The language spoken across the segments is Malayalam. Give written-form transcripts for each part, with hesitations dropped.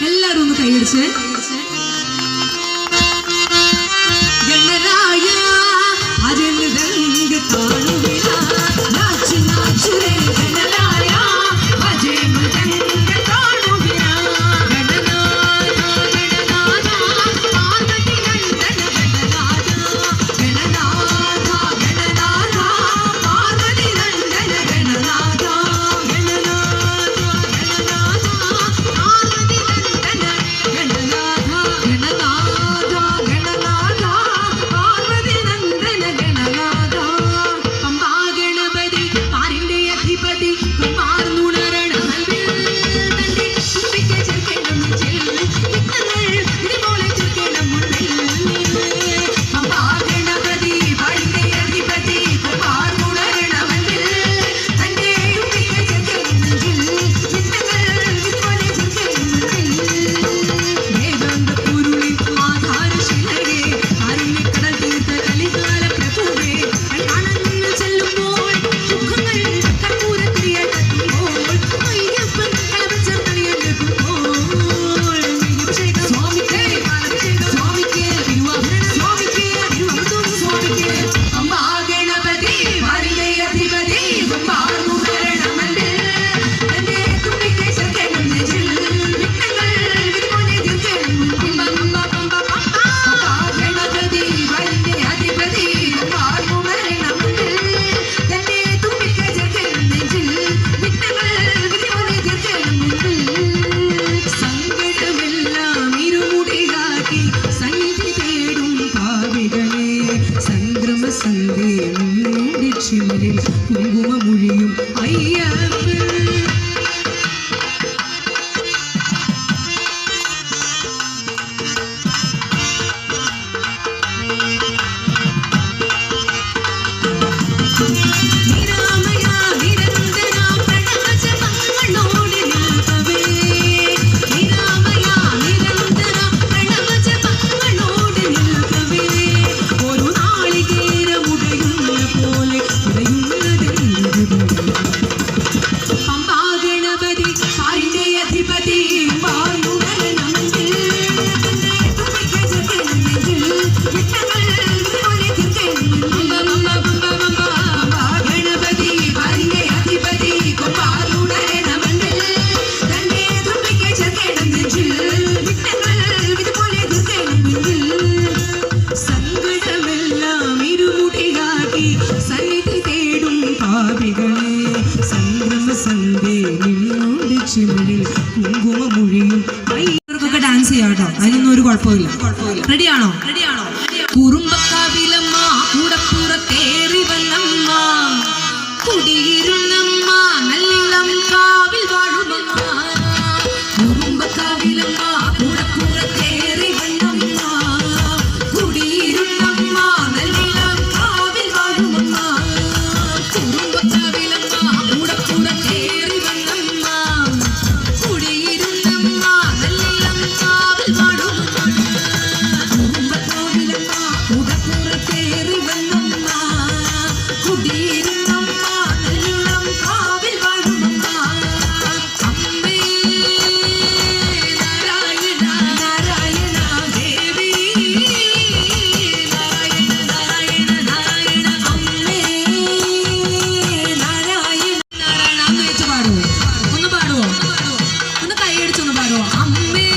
എല്ലാരും ഒന്ന് കൈയടിച്ച് ഗണരായ അജന് രംഗ കാണുവില നാച്ചു നാച്ചു രേ ഗണരായ അജന് രംഗ കാണുവില ഗണനാഥ ഗണനാഥ പാർവതി നന്ദന ഗണനാഥ ഗണനാഥ ഗണനാഥ പാർവതി നന്ദന ഗണനാഥ കുങ്കുമമൊഴിയും അയ്യപ്പൻ കുങ്കുമമൊഴിയും ഡാൻസ് ചെയ്യാട്ടോ, അതിനൊന്നും ഒരു കുഴപ്പമില്ല. റെഡിയാണോ? കുറുമ്പക്കാവിലമ്മ കൂടപ്പുറത്തേറി വന്നമ്മ കുടിയിരുന്നമ്മ നല്ലിളം കാവിൽ വാഴുമമ്മ. കുറുമ്പക്കാവിലമ്മ കൂടപ്പുറത്തേറി വന്നമ്മ കുടിയിരുന്നമ്മ നല്ലിളം കാവിൽ വാഴുമമ്മ. കുറുമ്പക്കാവിലമ്മ കൂടപ്പുറത്തേറി വന്നമ്മ കുടിയിരുന്നമ്മ നല്ലിളം കാവിൽ വാഴുമമ്മ. കുറുമ്പക്കാവിലമ്മ കൂടപ്പുറത്തേറി വന്നമ്മ കുടിയിരുന്നമ്മ നല്ലിളം കാവിൽ വാഴുമമ്മ. അമ്മേ നാരായണ നാരായണ ദേവി നാരായണ നാരായണ നാരായണ അമ്മേ നാരായണ നാരായണ എന്ന് വെച്ച് പാടുവോ? ഒന്ന് പാടുവോ? ഒന്ന് കൈയടിച്ചൊന്ന് പാടുവോ? അമ്മേ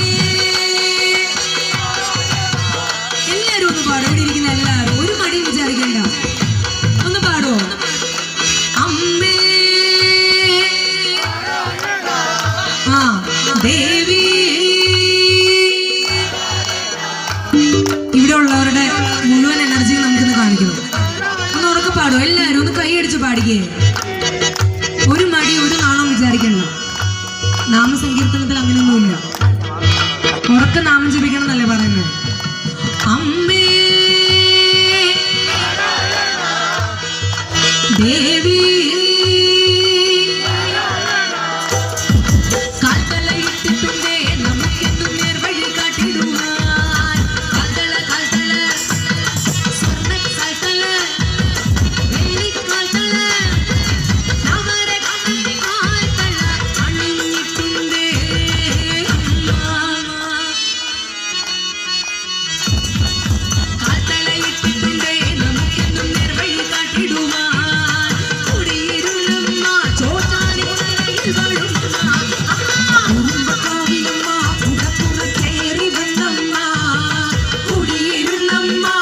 എല്ലാരും ഒന്ന് പാടും. ഇവിടെ ഇരിക്കുന്ന എല്ലാവരും ഒരു മടിയും വിചാരിക്കണ്ട, ഒന്ന് പാടുവോ? അമ്മേ ആ ദേവി. ഇവിടെ ഉള്ളവരുടെ മുഴുവൻ എനർജിയും നമുക്കിന്ന് കാണിക്കണം. ഒന്ന് ഉറക്കെ പാടുവോ? എല്ലാവരും ഒന്ന് കൈയടിച്ച് പാടിക്കേ. ഒരു മടി ഒരു നാണം വിചാരിക്കണ്ട. നാമസങ്കീർത്തനത്തിൽ അങ്ങനെയൊന്നുമില്ല. ഉറക്കെ നാമം ജപിക്കണം എന്നല്ലേ പറയുന്നത്. അമ്മേ ദേവി കാൽത്തലയിട്ടിട്ടുണ്ടേ നമുക്കെന്നും നേർവഴി കാട്ടിടുവാൻ. കാൽത്തല കാൽത്തല സ്വർണ്ണ കാൽത്തല വെള്ളി കാൽത്തല 18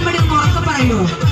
പടി ഉറക്കെ പറയൂ.